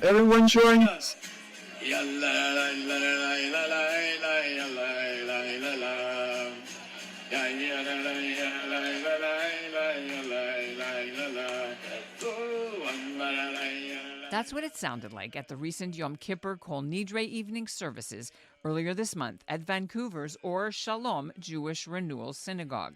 Everyone join us. That's what it sounded like at the recent Yom Kippur Kol Nidre evening services earlier this month at Vancouver's Or Shalom Jewish Renewal Synagogue.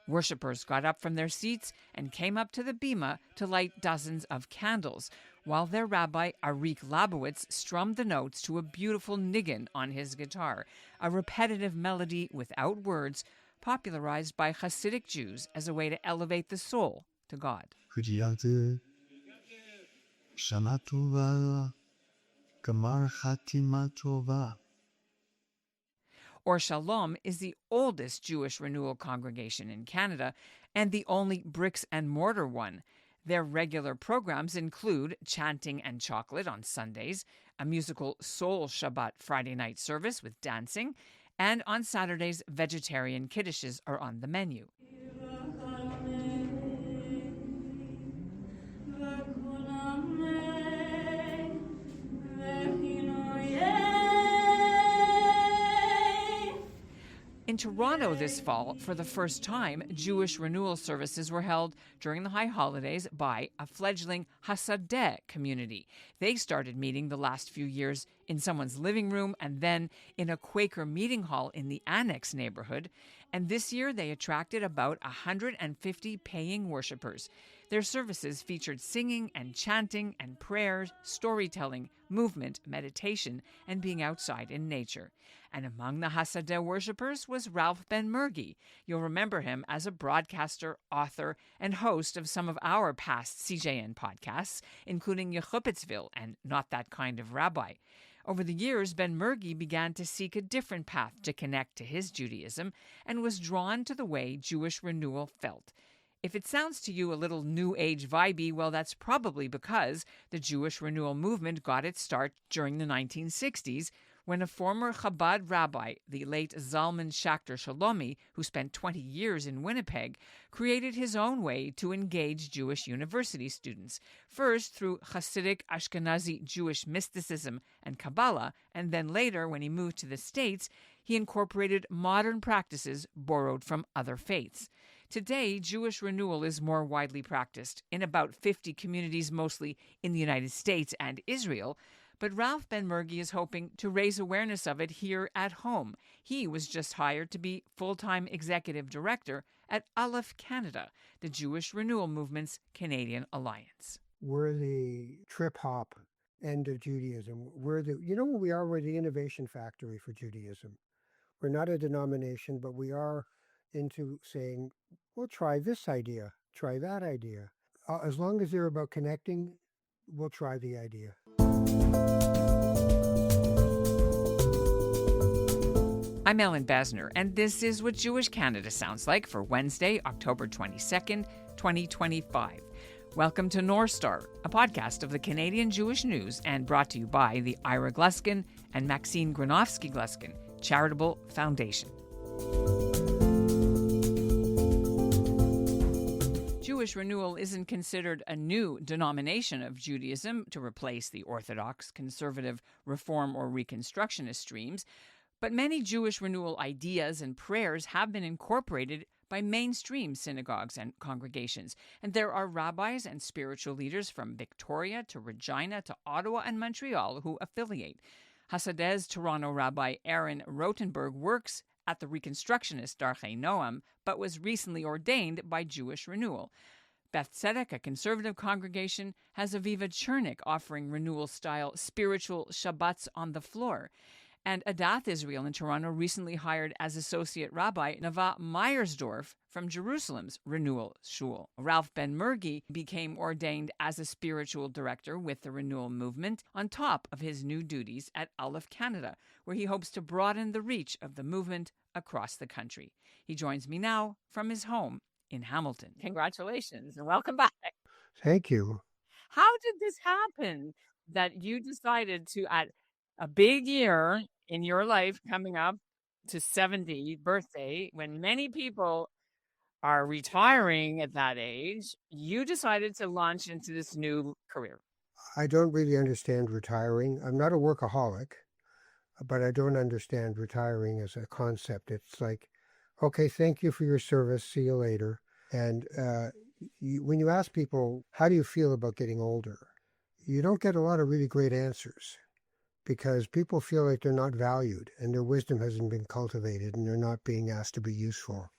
Worshippers got up from their seats and came up to the bima to light dozens of candles, while their rabbi Arik Labowitz strummed the notes to a beautiful niggin on his guitar, a repetitive melody without words, popularized by Hasidic Jews as a way to elevate the soul to God. Shana Tova, Gamar Chatima Tova. Or Shalom is the oldest Jewish Renewal congregation in Canada and the only bricks-and-mortar one. Their regular programs include chanting and chocolate on Sundays, a musical Soul Shabbat Friday night service with dancing, and on Saturdays, vegetarian kiddushes are on the menu. In Toronto this fall, for the first time, Jewish renewal services were held during the high holidays by a fledgling Hasadeh community. They started meeting the last few years in someone's living room and then in a Quaker meeting hall in the Annex neighborhood. And this year they attracted about 150 paying worshipers. Their services featured singing and chanting and prayers, storytelling, movement, meditation, and being outside in nature. And among the Hasadeh worshipers was Ralph Benmergui. You'll remember him as a broadcaster, author, and host of some of our past CJN podcasts, including Yechupitzville and Not That Kind of Rabbi. Over the years, Benmergui began to seek a different path to connect to his Judaism and was drawn to the way Jewish renewal felt. If it sounds to you a little New Age vibey, well, that's probably because the Jewish renewal movement got its start during the 1960s when a former Chabad rabbi, the late Zalman Schachter-Shalomi, who spent 20 years in Winnipeg, created his own way to engage Jewish university students, first through Hasidic Ashkenazi Jewish mysticism and Kabbalah, and then later, when he moved to the States, he incorporated modern practices borrowed from other faiths. Today, Jewish renewal is more widely practiced in about 50 communities, mostly in the United States and Israel, but Ralph Benmergui is hoping to raise awareness of it here at home. He was just hired to be full-time executive director at ALEPH Canada, the Jewish Renewal Movement's Canadian alliance. We're the trip-hop end of Judaism. We're the innovation factory for Judaism. We're not a denomination, but we are into saying, we'll try this idea, try that idea. As long as they're about connecting, we'll try the idea. I'm Ellen Basner, and this is what Jewish Canada sounds like for Wednesday, October 22nd, 2025. Welcome to North Star, a podcast of the Canadian Jewish News and brought to you by the Ira Gluskin and Maxine Granovsky-Gluskin Charitable Foundation. Jewish Renewal isn't considered a new denomination of Judaism to replace the Orthodox, conservative, Reform, or Reconstructionist streams, but many Jewish renewal ideas and prayers have been incorporated by mainstream synagogues and congregations, and there are rabbis and spiritual leaders from Victoria to Regina to Ottawa and Montreal who affiliate. Hasadeh's Toronto rabbi Aaron Rotenberg works at the Reconstructionist Darchei Noam, but was recently ordained by Jewish Renewal. Beth Tzedek, a conservative congregation, has Aviva Chernik offering renewal-style spiritual Shabbats on the floor. And Adath Israel in Toronto recently hired as associate rabbi Nava Meyersdorf from Jerusalem's Renewal Shul. Ralph Benmergui became ordained as a spiritual director with the Renewal Movement on top of his new duties at ALEPH Canada, where he hopes to broaden the reach of the movement across the country. He joins me now from his home in Hamilton. Congratulations and welcome back. Thank you. How did this happen that you decided to, at a big year in your life coming up to 70 birthday, when many people are retiring at that age, you decided to launch into this new career? I don't really understand retiring. I'm not a workaholic, but I don't understand retiring as a concept. It's like, okay, thank you for your service. See you later. And when you ask people, how do you feel about getting older? You don't get a lot of really great answers because people feel like they're not valued and their wisdom hasn't been cultivated and they're not being asked to be useful.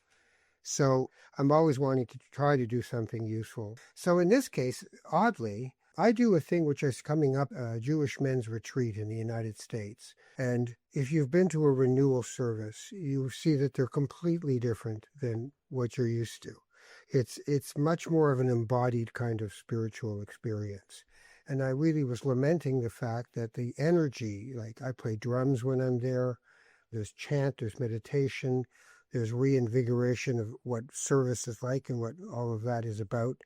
So I'm always wanting to try to do something useful. So in this case, oddly, I do a thing which is coming up, a Jewish men's retreat in the United States. And if you've been to a renewal service, you see that they're completely different than what you're used to. It's much more of an embodied kind of spiritual experience. And I really was lamenting the fact that the energy, like I play drums when I'm there, there's chant, there's meditation, there's reinvigoration of what service is like and what all of that is about.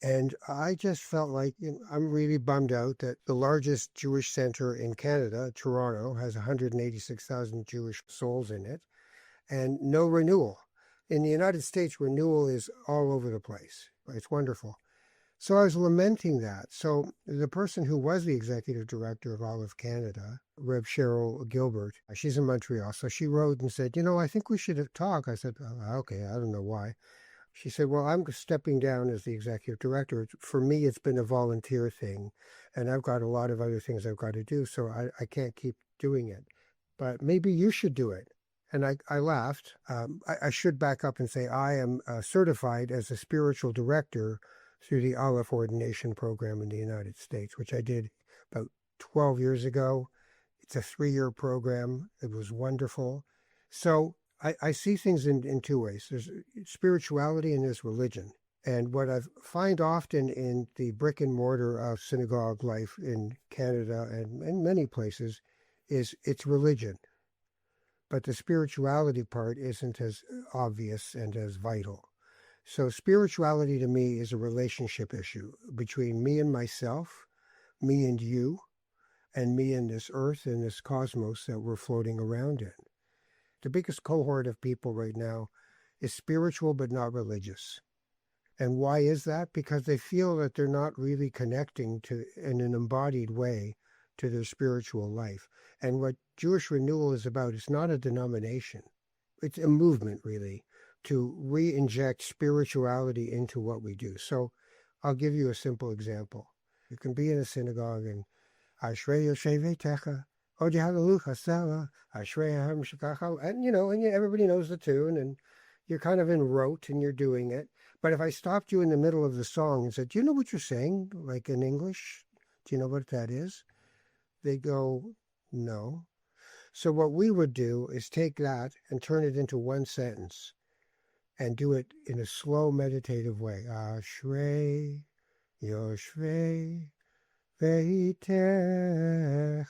And I just felt like I'm really bummed out that the largest Jewish center in Canada, Toronto, has 186,000 Jewish souls in it, and no renewal. In the United States, renewal is all over the place. It's wonderful. So I was lamenting that. So the person who was the executive director of ALEPH Canada, Reb Cheryl Gilbert, she's in Montreal. So she wrote and said, I think we should talk. I said, okay, I don't know why. She said, well, I'm stepping down as the executive director. For me, it's been a volunteer thing, and I've got a lot of other things I've got to do, so I can't keep doing it. But maybe you should do it. And I laughed. I should back up and say I am certified as a spiritual director through the ALEPH ordination program in the United States, which I did about 12 years ago. It's a 3-year program. It was wonderful. So I see things in two ways. There's spirituality and there's religion. And what I find often in the brick-and-mortar of synagogue life in Canada and in many places is it's religion. But the spirituality part isn't as obvious and as vital. So spirituality to me is a relationship issue between me and myself, me and you, and me and this earth and this cosmos that we're floating around in. The biggest cohort of people right now is spiritual but not religious. And why is that? Because they feel that they're not really connecting to, in an embodied way, to their spiritual life. And what Jewish Renewal is about is not a denomination. It's a movement, really, to re-inject spirituality into what we do. So I'll give you a simple example. You can be in a synagogue and Ashrei Yoshev Techa, Odi Hallelujah Sela, Ashrei Ham Shekachal, and everybody knows the tune, and you're kind of in rote and you're doing it. But if I stopped you in the middle of the song and said, do you know what you're saying, like in English? Do you know what that is? They go, no. So what we would do is take that and turn it into one sentence and do it in a slow, meditative way. Ashrei Yoshvei Veitecha,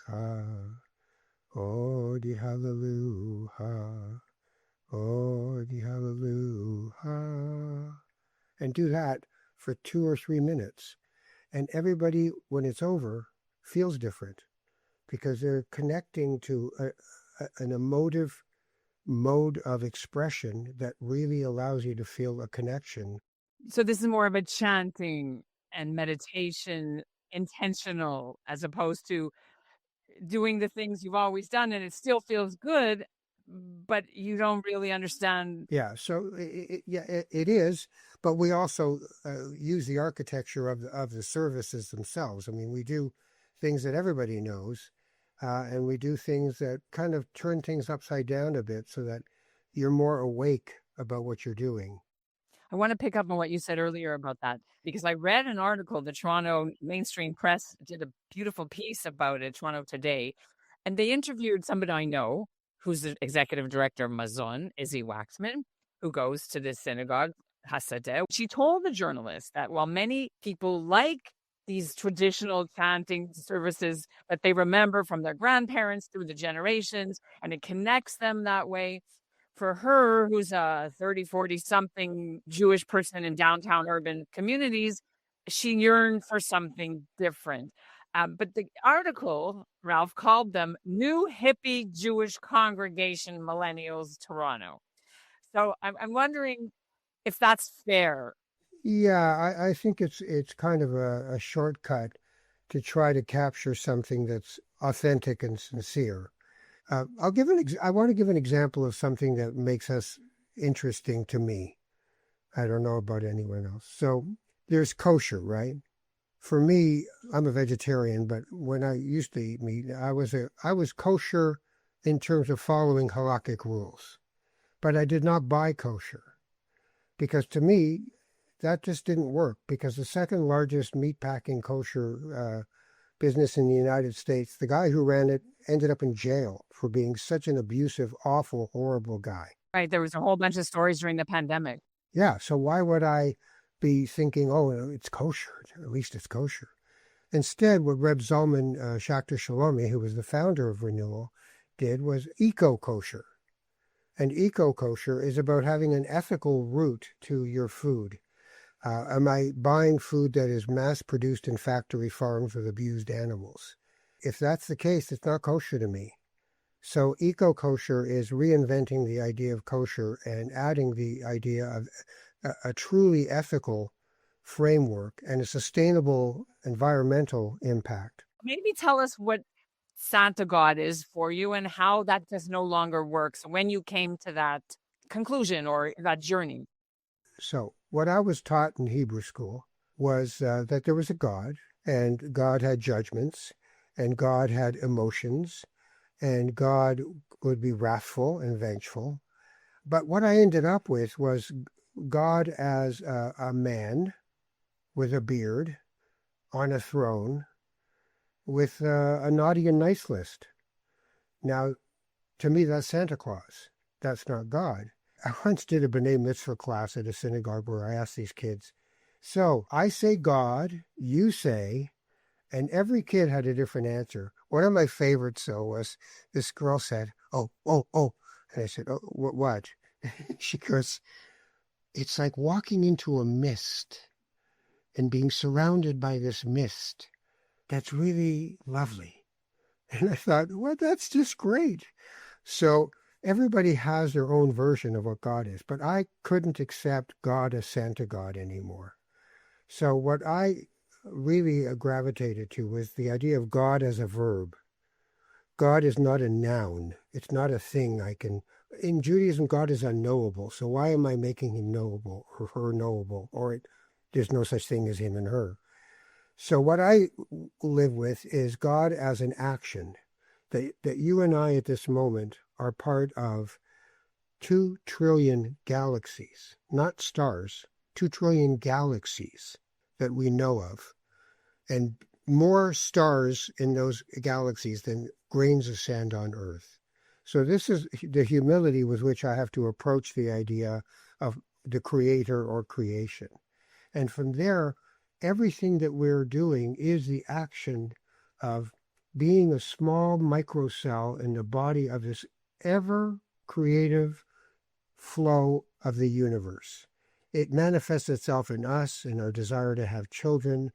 Odi Hallelujah, Odi Hallelujah. And do that for 2 or 3 minutes. And everybody, when it's over, feels different because they're connecting to an emotive mode of expression that really allows you to feel a connection. So this is more of a chanting and meditation, intentional, as opposed to doing the things you've always done, and it still feels good, but you don't really understand. Yeah, so it is, but we also use the architecture of the services themselves. I mean, we do things that everybody knows, and we do things that kind of turn things upside down a bit so that you're more awake about what you're doing. I want to pick up on what you said earlier about that, because I read an article, the Toronto mainstream press did a beautiful piece about it, Toronto Today, and they interviewed somebody I know who's the executive director of Mazon, Izzy Waxman, who goes to this synagogue, Hasadeh. She told the journalist that while many people like these traditional chanting services that they remember from their grandparents through the generations, and it connects them that way, for her, who's a 30, 40-something Jewish person in downtown urban communities, she yearned for something different. But the article, Ralph, called them New Hippie Jewish Congregation Millennials Toronto. So I'm wondering if that's fair. Yeah, I think it's kind of a shortcut to try to capture something that's authentic and sincere. I want to give an example of something that makes us interesting to me. I don't know about anyone else. So there's kosher, right? For me, I'm a vegetarian, but when I used to eat meat, I was kosher in terms of following halakhic rules. But I did not buy kosher because to me, that just didn't work, because the second largest meatpacking kosher business in the United States, the guy who ran it ended up in jail for being such an abusive, awful, horrible guy. Right. There was a whole bunch of stories during the pandemic. Yeah. So why would I be thinking, oh, it's kosher, at least it's kosher? Instead, what Rabbi Zalman Schachter-Shalomi, who was the founder of Renewal, did was eco-kosher. And eco-kosher is about having an ethical route to your food. Am I buying food that is mass-produced in factory farms with abused animals? If that's the case, it's not kosher to me. So eco-kosher is reinventing the idea of kosher and adding the idea of a truly ethical framework and a sustainable environmental impact. Maybe tell us what Synagogue is for you and how that just no longer works, when you came to that conclusion or that journey. So what I was taught in Hebrew school was that there was a God, and God had judgments, and God had emotions, and God would be wrathful and vengeful. But what I ended up with was God as a man with a beard on a throne with a naughty and nice list. Now, to me, that's Santa Claus. That's not God. I once did a B'nai Mitzvah class at a synagogue where I asked these kids, so I say God, you say, and every kid had a different answer. One of my favorites, though, was this girl said, oh. And I said, oh, what? She goes, it's like walking into a mist and being surrounded by this mist. That's really lovely. And I thought, well, that's just great. So everybody has their own version of what God is, but I couldn't accept God as Santa God anymore. So what I really gravitated to was the idea of God as a verb. God is not a noun. It's not a thing I can... In Judaism, God is unknowable. So why am I making him knowable or her knowable? Or there's no such thing as him and her. So what I live with is God as an action. That you and I at this moment are part of 2 trillion galaxies, not stars, 2 trillion galaxies that we know of, and more stars in those galaxies than grains of sand on Earth. So this is the humility with which I have to approach the idea of the creator or creation. And from there, everything that we're doing is the action of being a small microcell in the body of this ever-creative flow of the universe. It manifests itself in us, in our desire to have children,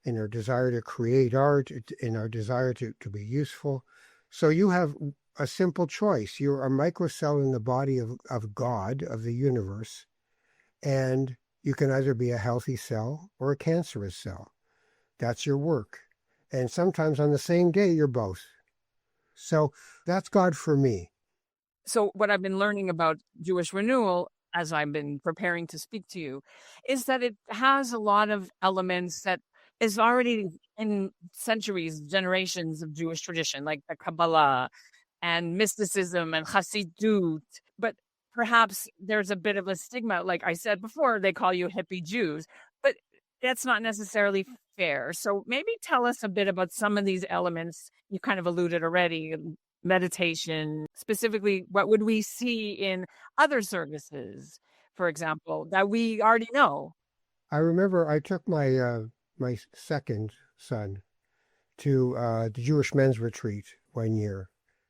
in our desire to create art, in our desire to be useful. So you have a simple choice. You're a microcell in the body of God, of the universe, and you can either be a healthy cell or a cancerous cell. That's your work. And sometimes on the same day, you're both. So that's God for me. So what I've been learning about Jewish Renewal as I've been preparing to speak to you is that it has a lot of elements that is already in centuries, generations of Jewish tradition, like the Kabbalah and mysticism and Chassidut. But perhaps there's a bit of a stigma. Like I said before, they call you hippie Jews, but that's not necessarily fair. So maybe tell us a bit about some of these elements. You kind of alluded already, meditation, specifically, what would we see in other services, for example, that we already know? I remember I took my my second son to the Jewish men's retreat one year.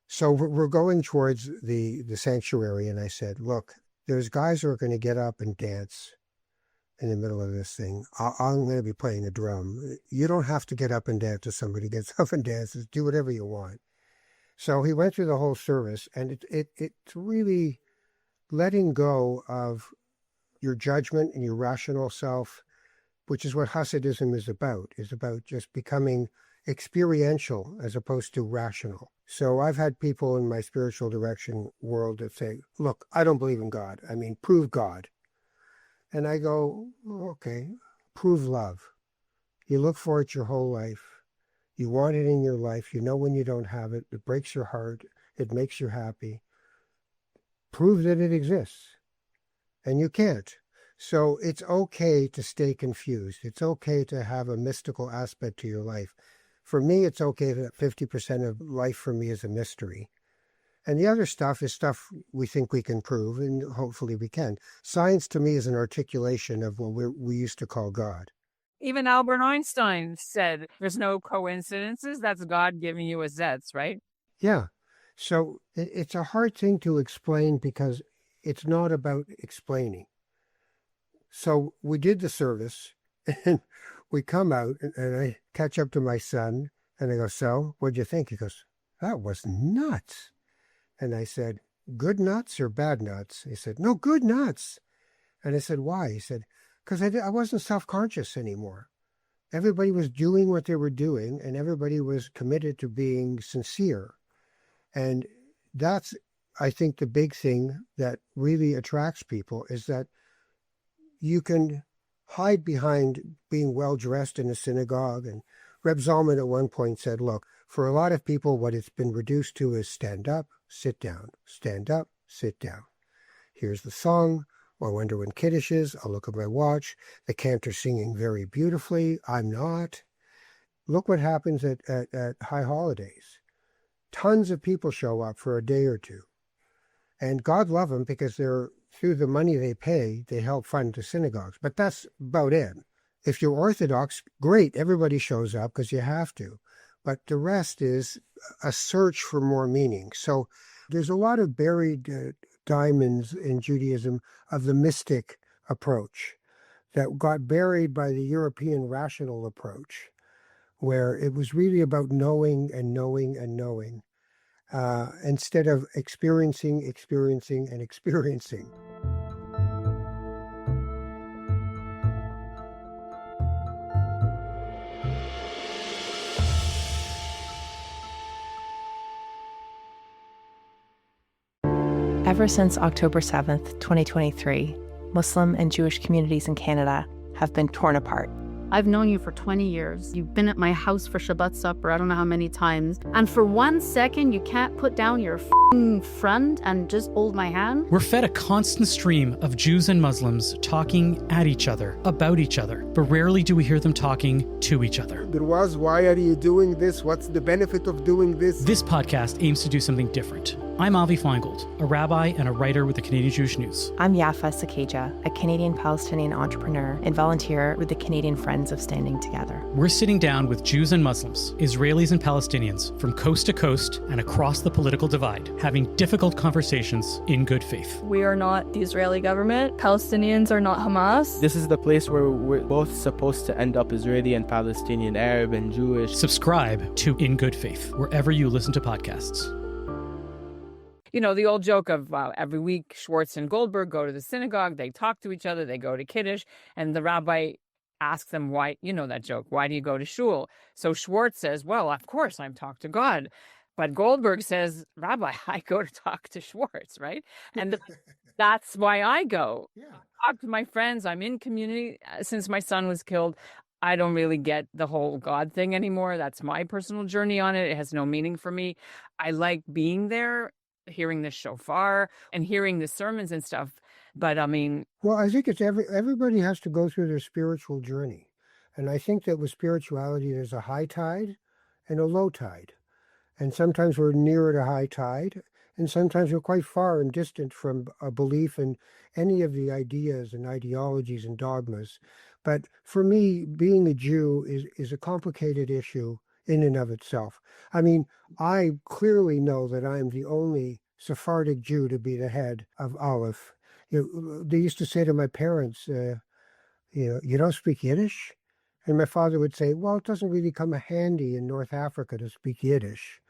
So we're going towards the sanctuary, and I said, look, there's guys who are going to get up and dance in the middle of this thing. I'm going to be playing the drum. You don't have to get up and dance if somebody gets up and dances. Do whatever you want. So he went through the whole service, and it's really letting go of your judgment and your rational self, which is what Hasidism is about just becoming experiential as opposed to rational. So I've had people in my spiritual direction world that say, look, I don't believe in God. I mean, prove God. And I go, okay, prove love. You look for it your whole life. You want it in your life. You know when you don't have it. It breaks your heart. It makes you happy. Prove that it exists. And you can't. So it's okay to stay confused. It's okay to have a mystical aspect to your life. For me, it's okay that 50% of life for me is a mystery. And the other stuff is stuff we think we can prove, and hopefully we can. Science to me is an articulation of what we used to call God. Even Albert Einstein said there's no coincidences. That's God giving you a zets, right? Yeah. So it's a hard thing to explain because it's not about explaining. So we did the service and we come out and I catch up to my son and I go, so what'd you think? He goes, that was nuts. And I said, good nuts or bad nuts? He said, no, good nuts. And I said, why? He said, because I wasn't self-conscious anymore. Everybody was doing what they were doing and everybody was committed to being sincere. And that's, I think, the big thing that really attracts people is that you can hide behind being well-dressed in a synagogue. And Reb Zalman at one point said, look, for a lot of people, what it's been reduced to is stand up, sit down, stand up, sit down. Here's the song. I wonder when Kiddush is. I'll look at my watch. The cantor's singing very beautifully. I'm not. Look what happens at high holidays. Tons of people show up for a day or two. And God love them because through the money they pay, they help fund the synagogues. But that's about it. If you're Orthodox, great, everybody shows up because you have to. But the rest is a search for more meaning. So there's a lot of buried diamonds in Judaism of the mystic approach that got buried by the European rational approach, where it was really about knowing and knowing and knowing, instead of experiencing and experiencing. Ever since October 7th, 2023, Muslim and Jewish communities in Canada have been torn apart. I've known you for 20 years. You've been at my house for Shabbat supper, I don't know how many times. And for 1 second, you can't put down your friend and just hold my hand? We're fed a constant stream of Jews and Muslims talking at each other, about each other, but rarely do we hear them talking to each other. There was, why are you doing this? What's the benefit of doing this? This podcast aims to do something different. I'm Avi Feingold, a rabbi and a writer with the Canadian Jewish News. I'm Yafa Sakeja, a Canadian-Palestinian entrepreneur and volunteer with the Canadian Friends of Standing Together. We're sitting down with Jews and Muslims, Israelis and Palestinians from coast to coast and across the political divide, having difficult conversations in good faith. We are not the Israeli government. Palestinians are not Hamas. This is the place where we're both supposed to end up, Israeli and Palestinian, Arab and Jewish. Subscribe to In Good Faith, wherever you listen to podcasts. You know, the old joke of every week, Schwartz and Goldberg go to the synagogue, they talk to each other, they go to Kiddush, and the rabbi asks them why, you know that joke, why do you go to shul? So Schwartz says, well, of course, I'm talking to God. But Goldberg says, Rabbi, I go to talk to Schwartz, right? And that's why I go. Yeah. I talk to my friends. I'm in community. Since my son was killed, I don't really get the whole God thing anymore. That's my personal journey on it. It has no meaning for me. I like being there, hearing the shofar and hearing the sermons and stuff. But I mean, well, I think it's everybody has to go through their spiritual journey. And I think that with spirituality, there's a high tide and a low tide. And sometimes we're nearer to high tide, and sometimes we're quite far and distant from a belief in any of the ideas and ideologies and dogmas. But for me, being a Jew is a complicated issue in and of itself. I mean, I clearly know that I'm the only Sephardic Jew to be the head of ALEPH. They used to say to my parents, you don't speak Yiddish? And my father would say, well, it doesn't really come handy in North Africa to speak Yiddish,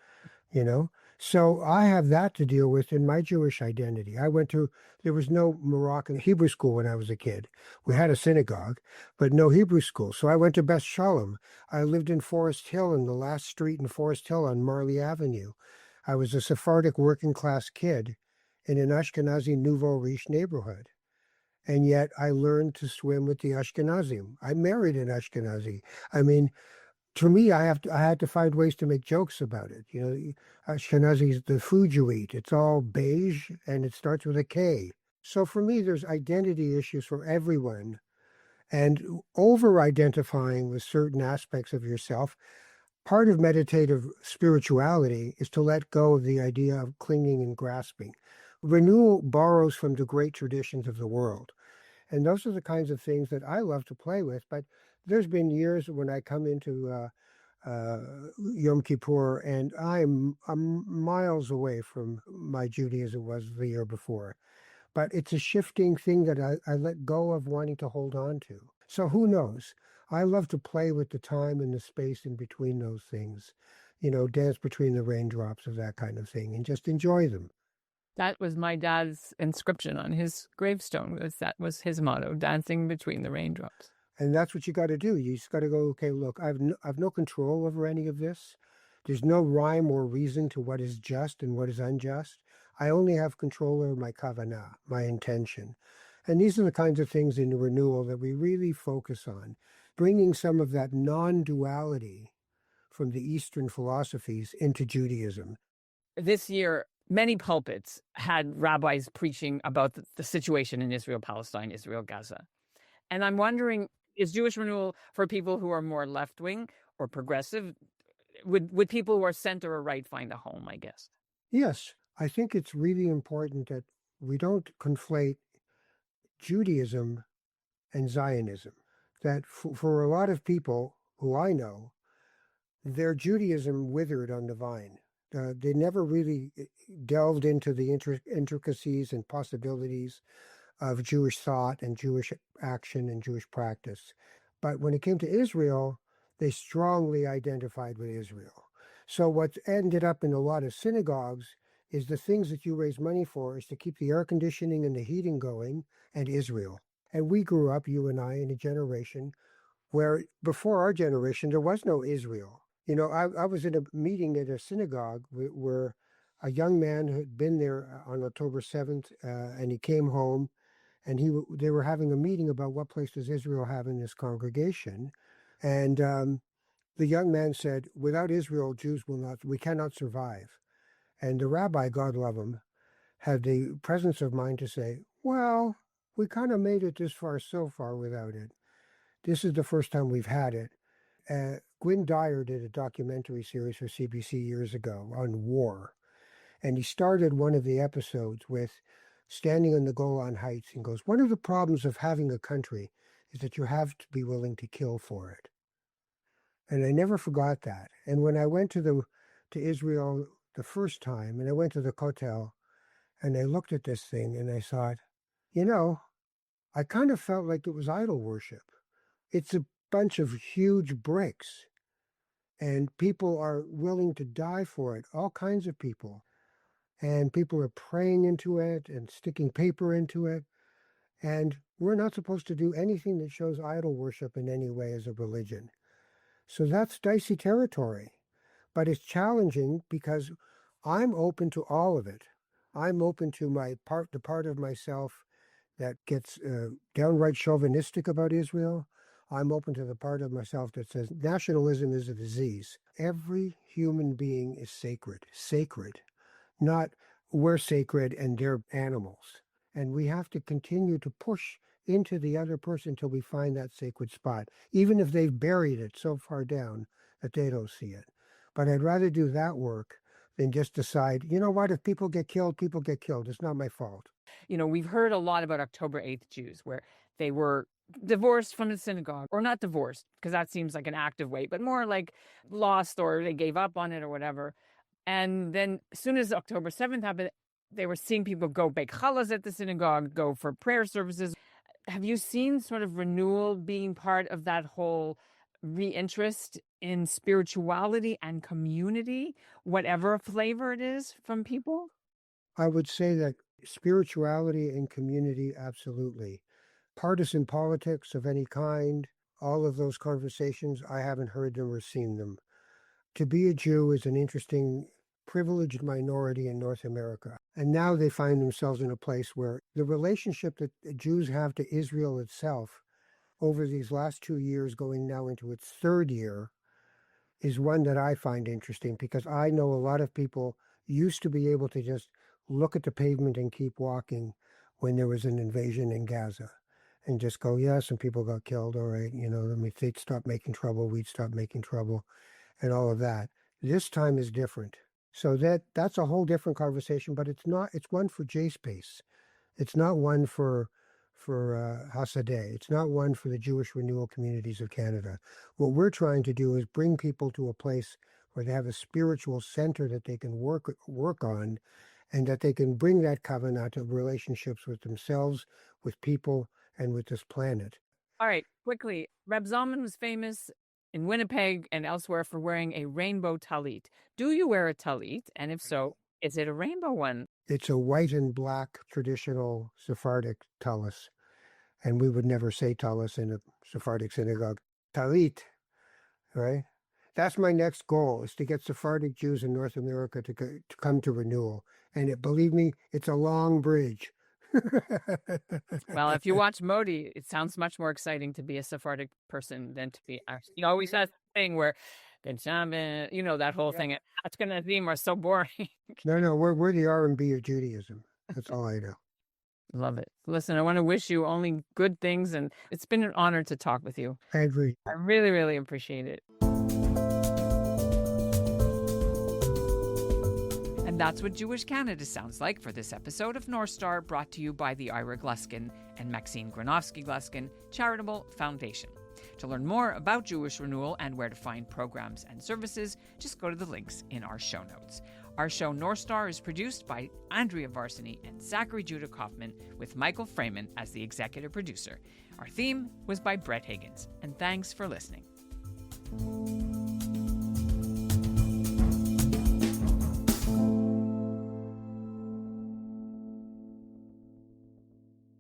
So I have that to deal with in my Jewish identity. There was no Moroccan Hebrew school when I was a kid. We had a synagogue, but no Hebrew school. So I went to Beth Shalom. I lived in Forest Hill, in the last street in Forest Hill on Marley Avenue. I was a Sephardic working class kid in an Ashkenazi nouveau riche neighborhood. And yet I learned to swim with the Ashkenazim. I married an Ashkenazi. I mean, to me, I had to find ways to make jokes about it. You know, Ashkenazi, the food you eat, it's all beige and it starts with a K. So for me, there's identity issues for everyone. And over-identifying with certain aspects of yourself, part of meditative spirituality is to let go of the idea of clinging and grasping. Renewal borrows from the great traditions of the world. And those are the kinds of things that I love to play with. But there's been years when I come into Yom Kippur and I'm miles away from my Judaism was the year before. But it's a shifting thing that I let go of wanting to hold on to. So who knows? I love to play with the time and the space in between those things, you know, dance between the raindrops of that kind of thing and just enjoy them. That was my dad's inscription on his gravestone. That was his motto, dancing between the raindrops. And that's what you got to do. You just got to go, okay, look, I've no control over any of this. There's no rhyme or reason to what is just and what is unjust. I only have control over my kavanah, my intention. And these are the kinds of things in the renewal that we really focus on, bringing some of that non-duality from the Eastern philosophies into Judaism. This year, many pulpits had rabbis preaching about the situation in Israel, Palestine, Israel, Gaza. And I'm wondering, is Jewish Renewal for people who are more left-wing or progressive? Would people who are center or right find a home, I guess? Yes, I think it's really important that we don't conflate Judaism and Zionism. That for a lot of people who I know, their Judaism withered on the vine. They never really delved into the intricacies and possibilities of Jewish thought and Jewish action and Jewish practice. But when it came to Israel, they strongly identified with Israel. So what ended up in a lot of synagogues is the things that you raise money for is to keep the air conditioning and the heating going and Israel. And we grew up, you and I, in a generation where before our generation, there was no Israel. You know, I was in a meeting at a synagogue where a young man who had been there on October 7th, and he came home, and they were having a meeting about what place does Israel have in this congregation. And the young man said, without Israel, we cannot survive. And the rabbi, God love him, had the presence of mind to say, well, we kind of made it this far so far without it. This is the first time we've had it. Gwynne Dyer did a documentary series for CBC years ago on war. And he started one of the episodes with standing on the Golan Heights and goes, one of the problems of having a country is that you have to be willing to kill for it. And I never forgot that. And when I went to Israel the first time, and I went to the Kotel, and I looked at this thing, and I thought, you know, I kind of felt like it was idol worship. It's a bunch of huge bricks, and people are willing to die for it, all kinds of people. And people are praying into it and sticking paper into it. And we're not supposed to do anything that shows idol worship in any way as a religion. So that's dicey territory. But it's challenging because I'm open to all of it. I'm open to the part of myself that gets downright chauvinistic about Israel. I'm open to the part of myself that says nationalism is a disease. Every human being is sacred, not we're sacred and they're animals. And we have to continue to push into the other person until we find that sacred spot, even if they've buried it so far down that they don't see it. But I'd rather do that work than just decide, you know what, if people get killed, people get killed. It's not my fault. You know, we've heard a lot about October 8th Jews, where they were divorced from the synagogue, or not divorced, because that seems like an active way, but more like lost, or they gave up on it or whatever. And then as soon as October 7th happened, they were seeing people go bake challahs at the synagogue, go for prayer services. Have you seen sort of renewal being part of that whole reinterest in spirituality and community, whatever flavor it is from people? I would say that spirituality and community, absolutely. Partisan politics of any kind, all of those conversations, I haven't heard them or seen them. To be a Jew is an interesting, privileged minority in North America. And now they find themselves in a place where the relationship that the Jews have to Israel itself over these last 2 years, going now into its third year, is one that I find interesting, because I know a lot of people used to be able to just look at the pavement and keep walking when there was an invasion in Gaza and just go, yeah, some people got killed. All right. If they'd stop making trouble, we'd stop making trouble and all of that. This time is different. So that's a whole different conversation, but it's one for J-Space. It's not one for Hasadeh. It's not one for the Jewish Renewal communities of Canada. What we're trying to do is bring people to a place where they have a spiritual center that they can work on, and that they can bring that covenant of relationships with themselves, with people, and with this planet. All right, quickly. Reb Zalman was famous in Winnipeg and elsewhere for wearing a rainbow talit. Do you wear a talit? And if so, is it a rainbow one? It's a white and black traditional Sephardic tallis. And we would never say tallis in a Sephardic synagogue. Talit, right? That's my next goal, is to get Sephardic Jews in North America to come to Renewal. And believe me, it's a long bridge. Well, if you watch Modi, it sounds much more exciting to be a Sephardic person than to be, he always has a thing where, that whole thing. Ashkenazim are so boring. No, we're the R&B of Judaism. That's all I know. Love it. Listen, I want to wish you only good things, and it's been an honor to talk with you. I agree. I really, really appreciate it. And that's what Jewish Canada sounds like for this episode of North Star, brought to you by the Ira Gluskin and Maxine Granovsky-Gluskin Charitable Foundation. To learn more about Jewish Renewal and where to find programs and services, just go to the links in our show notes. Our show North Star is produced by Andrea Varsany and Zachary Judah Kaufman, with Michael Freeman as the executive producer. Our theme was by Brett Higgins, and thanks for listening.